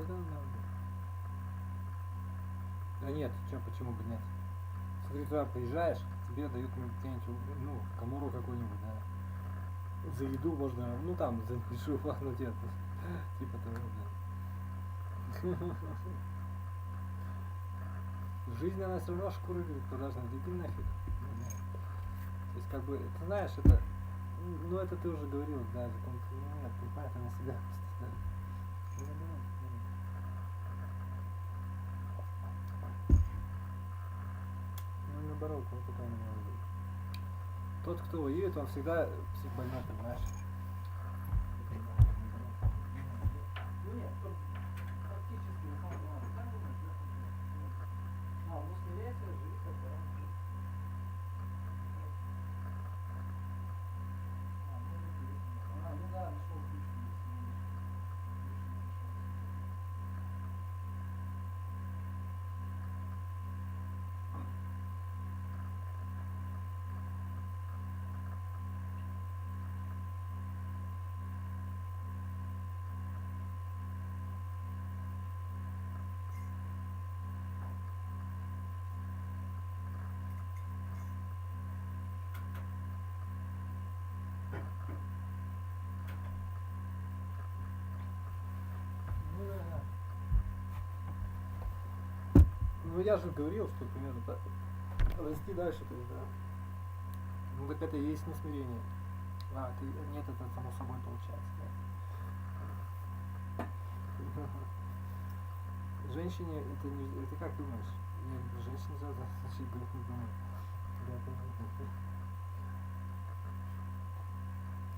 это надо. Да нет, чё, почему бы нет? Смотри, туда приезжаешь, тебе дают где-нибудь, ну, конуру какую-нибудь, да. За еду можно, ну там, за небольшую плату делать. Типа того, да. Жизнь, она все равно шкуры продажная, иди нафиг. То есть, как бы, ты знаешь, это, ну, это ты уже говорил, да, закон, ну, нет, ты понимаешь, на себя просто, да. Ну, наоборот, вот такая не может быть. Тот, кто воюет, он всегда психбольной, понимаешь? Ну нет, практически на самом деле, как думаешь, да? А, ну смиряйся, живи как бы. Ну да, нашел ключ. Ну да. Ну я же говорил, что примерно так. Расти дальше, то есть, да. Ну так это и есть несмирение. А, ты, нет, это само собой получается, да. Женщине это не. Ты как думаешь? Я женщине значит говорит, не думаю.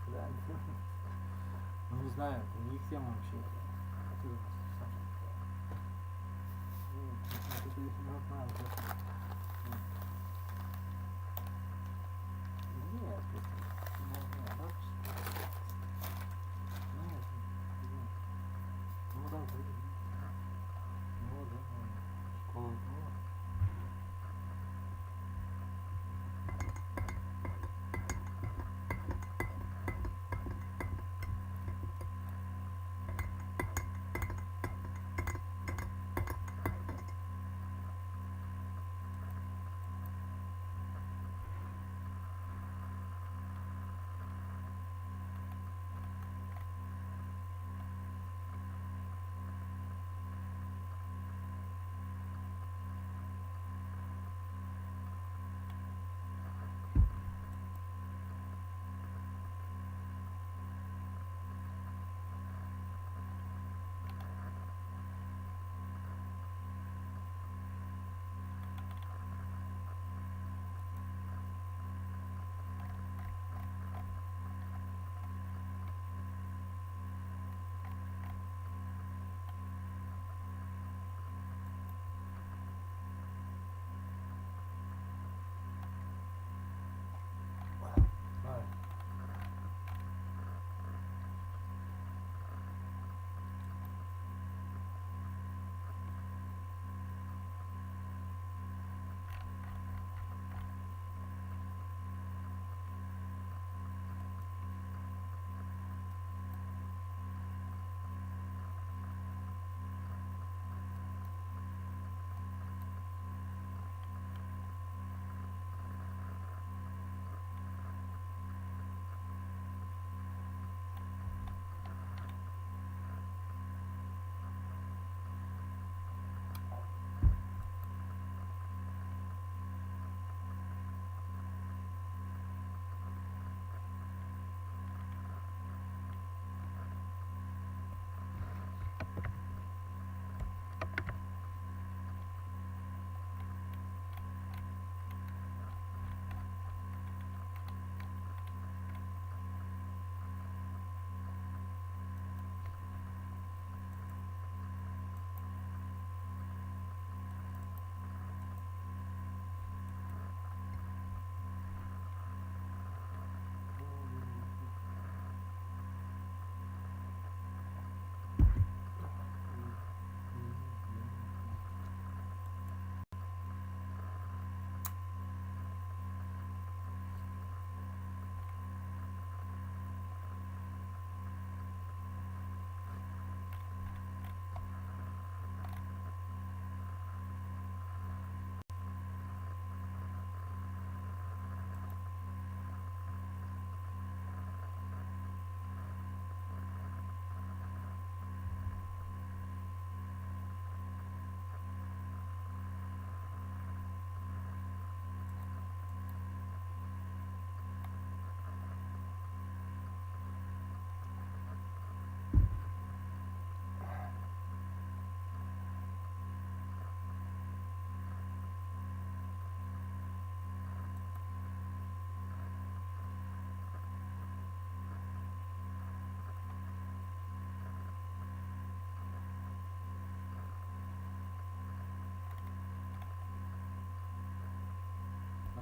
Да, да. Ну не знаю, это не их тема вообще. А ты думаешь, сам. Это не знаю, да. Нет, ну да, ну да, школа, ну.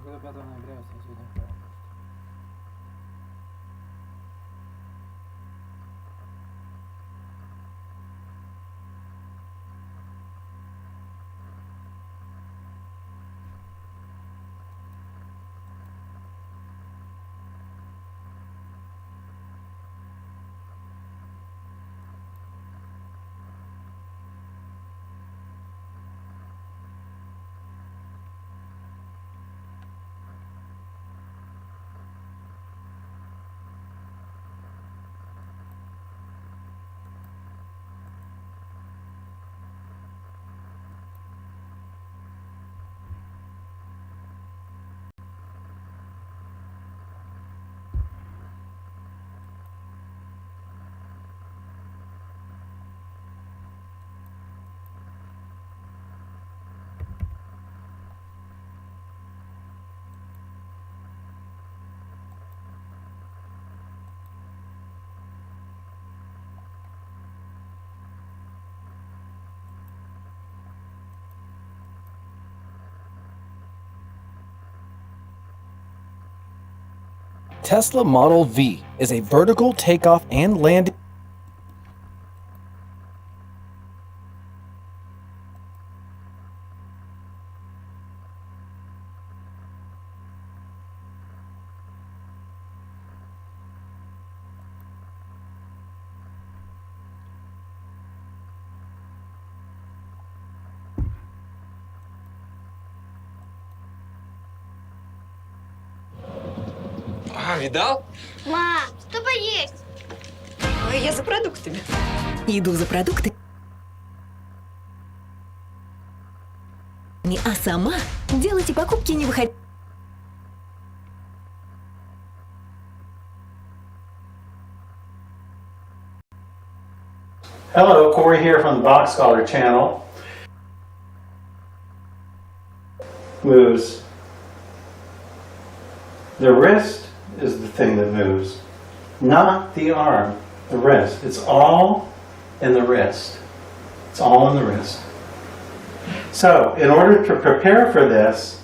До 5 ноября сегодня. Tesla Model V is a vertical takeoff and landing. А, видал? Мам, что поесть? Я за продуктами. Иду за продукты. А сама делайте покупки, не выходя. Hello, Corey here from the Box Scholar channel. Moves. The wrist is the thing that moves, not the arm, the wrist. It's all in the wrist. It's all in the wrist. So, in order to prepare for this,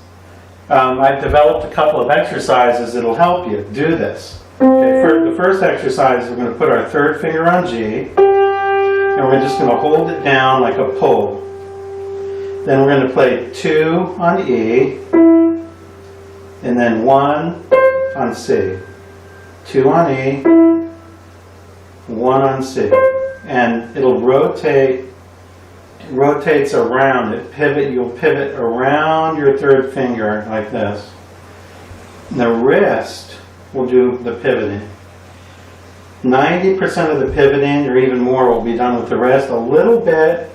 I've developed a couple of exercises that'll help you do this. Okay, for the first exercise, we're going to put our third finger on G, and we're just going to hold it down like a pull. Then we're going to play 2 on E, and then 1 on C. 2 on E, 1 on C. And it'll rotate, it rotates around it. You'll pivot around your third finger like this. The wrist will do the pivoting. 90% of the pivoting, or even more, will be done with the wrist. A little bit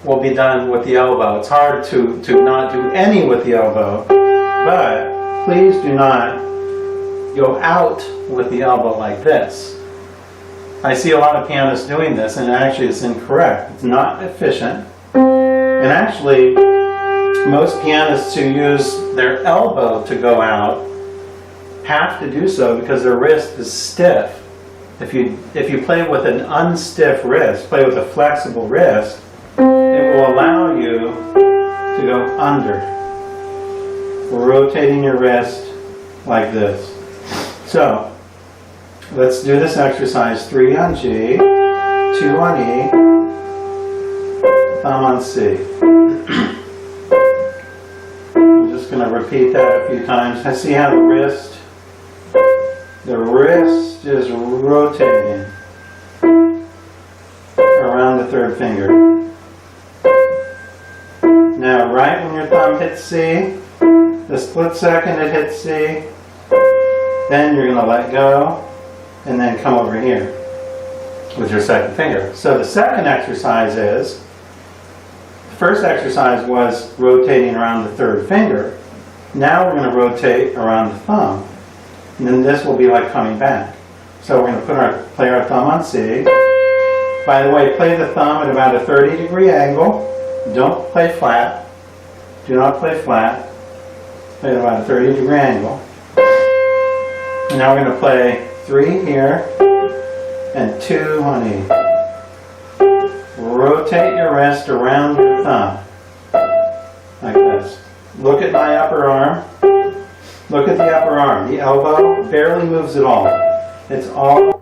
will be done with the elbow. It's hard to not do any with the elbow, but please do not go out with the elbow like this. I see a lot of pianists doing this, and actually it's incorrect. It's not efficient. And actually, most pianists who use their elbow to go out have to do so because their wrist is stiff. If you play with an unstiff wrist, play with a flexible wrist, it will allow you to go under, rotating your wrist like this. So, let's do this exercise. 3 on G, 2 on E, thumb on C. I'm just going to repeat that a few times. I see how the wrist is rotating around the third finger. Now, right when your thumb hits C, the split second it hits C, then you're going to let go and then come over here with your second finger. So the second exercise is, the first exercise was rotating around the third finger. Now we're going to rotate around the thumb. And then this will be like coming back. So we're going to play our thumb on C. By the way, play the thumb at about a 30-degree angle. Don't play flat. Do not play flat. Play at about a 30-degree angle. And now we're going to play 3 here and 2 on E. Rotate your wrist around your thumb like this. Look at my upper arm. Look at the upper arm. The elbow barely moves at all. It's all...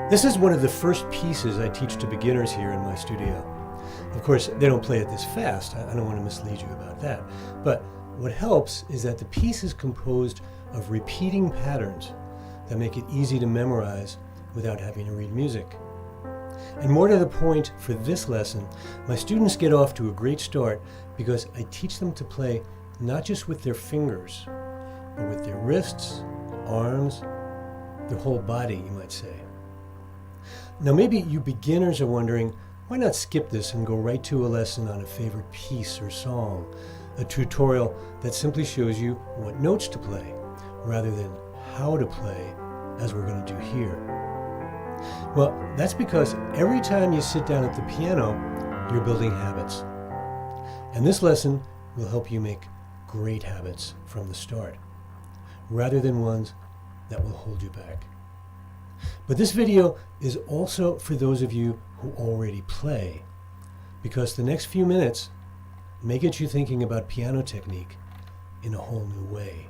This is one of the first pieces I teach to beginners here in my studio. Of course, they don't play it this fast. I don't want to mislead you about that. But what helps is that the piece is composed of repeating patterns that make it easy to memorize without having to read music. And more to the point, for this lesson, my students get off to a great start because I teach them to play not just with their fingers, but with their wrists, arms, their whole body, you might say. Now maybe you beginners are wondering, why not skip this and go right to a lesson on a favorite piece or song, a tutorial that simply shows you what notes to play, rather than how to play, as we're going to do here. Well, that's because every time you sit down at the piano, you're building habits. And this lesson will help you make great habits from the start, rather than ones that will hold you back. But this video is also for those of you who already play, because the next few minutes may get you thinking about piano technique in a whole new way.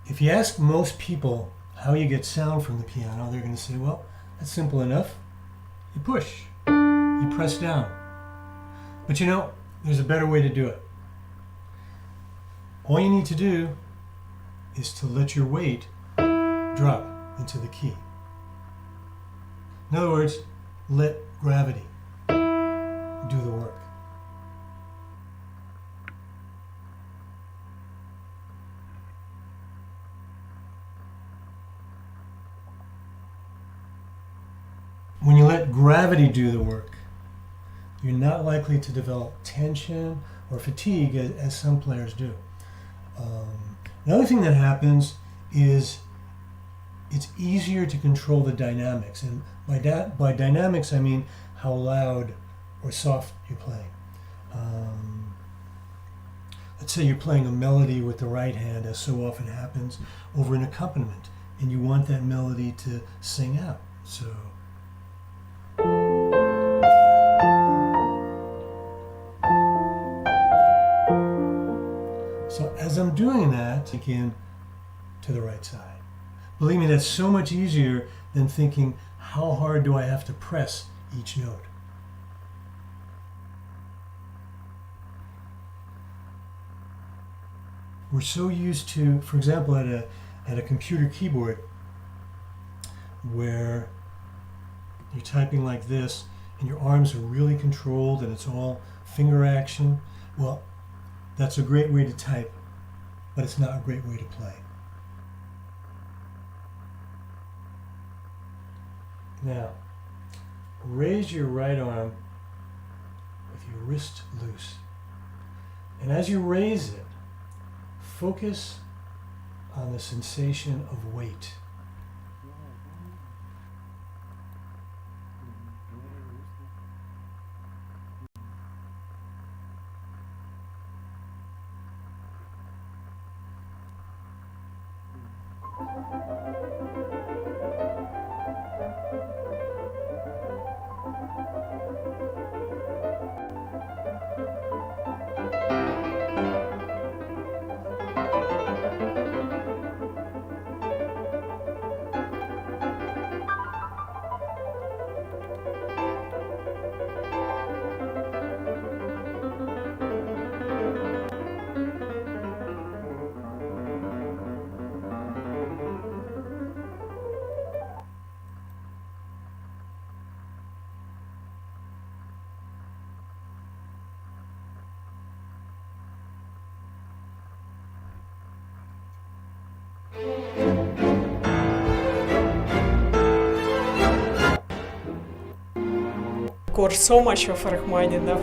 If you ask most people how you get sound from the piano, they're going to say, well, that's simple enough. You push, you press down. But you know, there's a better way to do it. All you need to do is to let your weight drop into the key. In other words, let gravity do the work. When you let gravity do the work, you're not likely to develop tension or fatigue as some players do. Another thing that happens is it's easier to control the dynamics. And By dynamics, I mean how loud or soft you're playing. Let's say you're playing a melody with the right hand, as so often happens, over an accompaniment, and you want that melody to sing out. So. So as I'm doing that, again, to the right side. Believe me, that's so much easier than thinking, how hard do I have to press each note? We're so used to, for example, at a computer keyboard, where you're typing like this, and your arms are really controlled, and it's all finger action. Well, that's a great way to type, but it's not a great way to play. Now, raise your right arm with your wrist loose. And as you raise it, focus on the sensation of weight. Of course, so much of Rachmaninoff.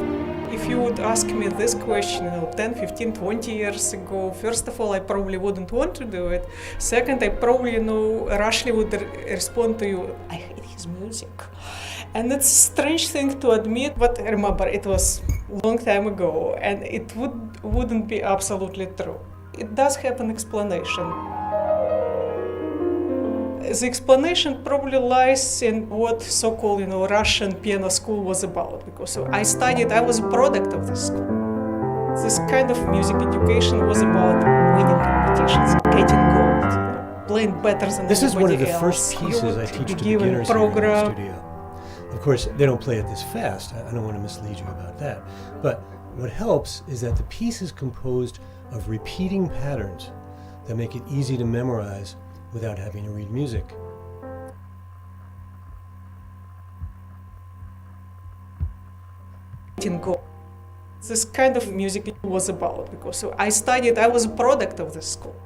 If you would ask me this question, 10, 15, 20 years ago, first of all, I probably wouldn't want to do it. Second, I probably, rashly would respond to you, I hate his music. And it's a strange thing to admit, but remember, it was a long time ago, and it wouldn't be absolutely true. It does have an explanation. The explanation probably lies in what so-called, Russian piano school was about, because I was a product of this school. This kind of music education was about winning competitions, getting gold, playing better than This is one of the everybody first else. pieces I teach to beginners here in the studio. Of course, they don't play it this fast. I don't want to mislead you about that. But what helps is that the piece is composed of repeating patterns that make it easy to memorize without having to read music. This kind of music was about, because I was a product of this school.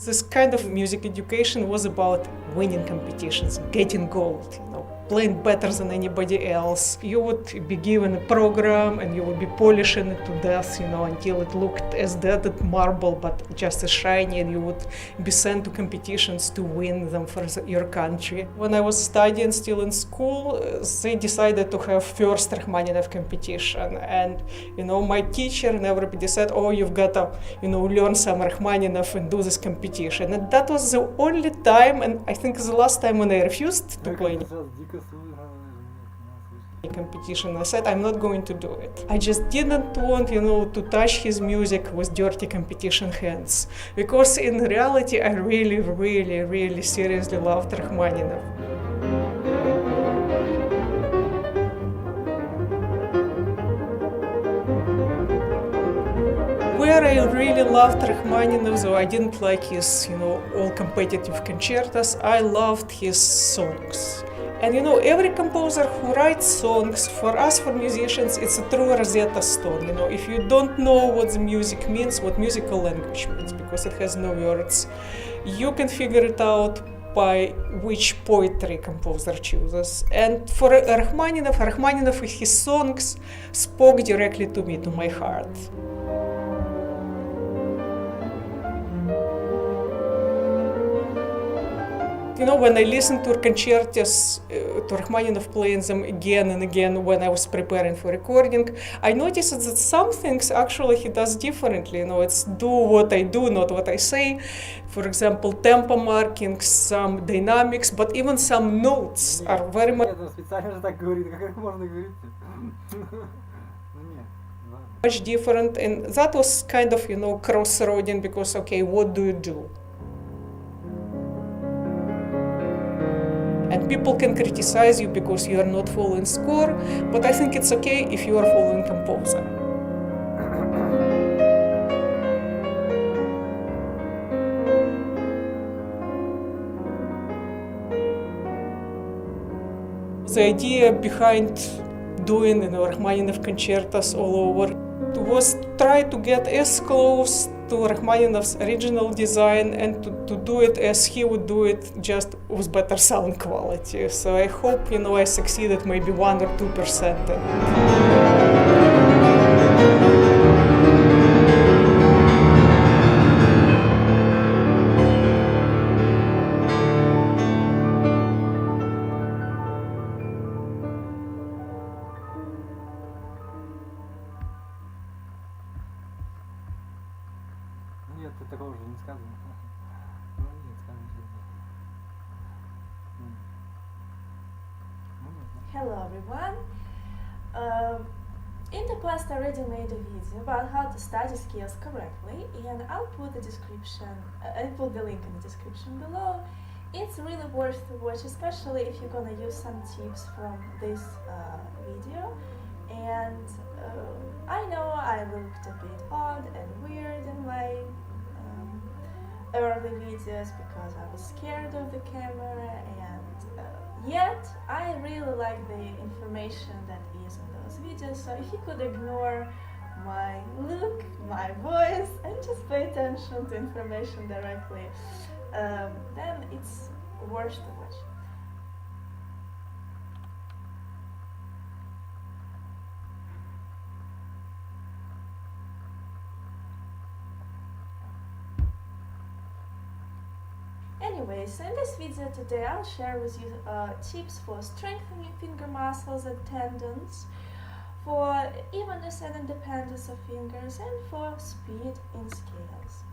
This kind of music education was about winning competitions, getting gold, playing better than anybody else. You would be given a program and you would be polishing it to death, until it looked as dead as marble, but just as shiny, and you would be sent to competitions to win them for your country. When I was studying still in school, they decided to have first Rachmaninoff competition. And, my teacher and everybody said, oh, you've got to, learn some Rachmaninoff and do this competition. And that was the only time, and I think the last time when I refused to play competition. I said, I'm not going to do it. I just didn't want, to touch his music with dirty competition hands. Because in reality, I really, really, really seriously loved Rachmaninoff. Where I really loved Rachmaninoff, though I didn't like his, all competitive concertos, I loved his songs. And every composer who writes songs, for us, for musicians, it's a true Rosetta Stone. If you don't know what the music means, what musical language means, because it has no words, you can figure it out by which poetry composer chooses. And for Rachmaninoff, his songs spoke directly to me, to my heart. You know, when I listen to concertos, to Rachmaninoff playing them again and again when I was preparing for recording, I noticed that some things actually he does differently. You know, it's do what I do, not what I say. For example, tempo markings, some dynamics, but even some notes are very much Это специально же так говорит, как это можно говорить? Ну нет, ладно. much different, and that was kind of, you know, crossroading because, okay, what do you do? And people can criticize you because you are not following score, but I think it's okay if you are following composer. The idea behind doing, you know, Rachmaninoff concertos all over was try to get as close to Rachmaninoff's original design and to do it as he would do it, just with better sound quality. So I hope, you know, I succeeded maybe 1 or 2%. Нет, ты такого же не сказано. Ну нет, скажи. Hello everyone. In the past I already made a video about how to study skills correctly, and I'll put the description, I'll put the link in the description below. It's really worth to watch, especially if you're gonna use some tips from this video. And I know I looked a bit odd and weird in my early videos because I was scared of the camera, and yet I really like the information that is in those videos. So if you could ignore my look, my voice, and just pay attention to information directly, then it's worth to watch. Anyways, in this video today I'll share with you tips for strengthening finger muscles and tendons, for evenness and independence of fingers, and for speed in scales.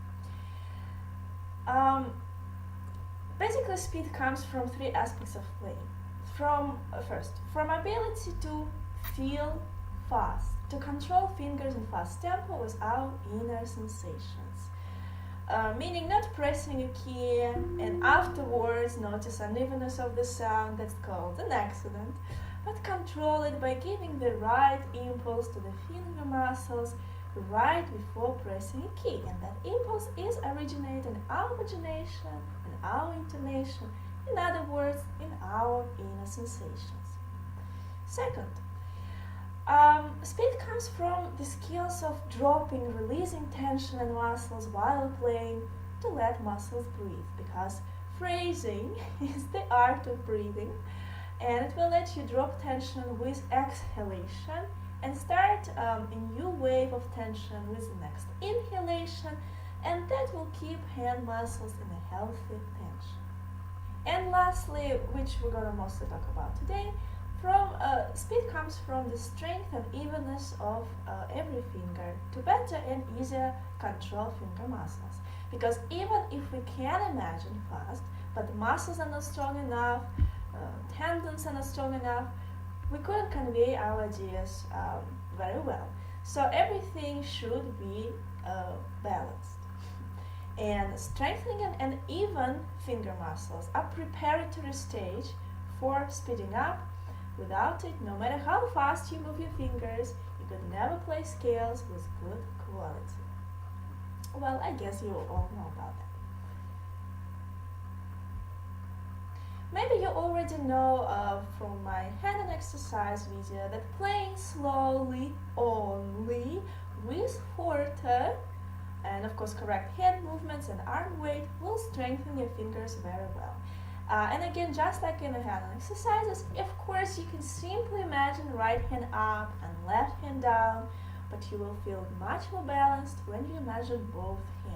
Basically, speed comes from 3 aspects of playing. First, from ability to feel fast, to control fingers in fast tempo without inner sensations. Meaning not pressing a key and afterwards notice unevenness of the sound, that's called an accident, but control it by giving the right impulse to the finger muscles right before pressing a key, and that impulse is originating our imagination and our intonation, in other words, in our inner sensations. Second, speed comes from the skills of dropping, releasing tension in muscles while playing, to let muscles breathe, because phrasing is the art of breathing, and it will let you drop tension with exhalation and start a new wave of tension with the next inhalation, and that will keep hand muscles in a healthy tension. And lastly, which we're going to mostly talk about today, speed comes from the strength and evenness of every finger to better and easier control finger muscles. Because even if we can imagine fast, but the muscles are not strong enough, tendons are not strong enough, we couldn't convey our ideas very well. So everything should be balanced. And strengthening and even finger muscles are preparatory stage for speeding up. Without it, no matter how fast you move your fingers, you could never play scales with good quality. Well, I guess you all know about that. Maybe you already know from my hand and exercise video that playing slowly only with forte and of course correct hand movements and arm weight will strengthen your fingers very well. And again, just like in the hand exercises, of course you can simply imagine right hand up and left hand down, but you will feel much more balanced when you imagine both hands.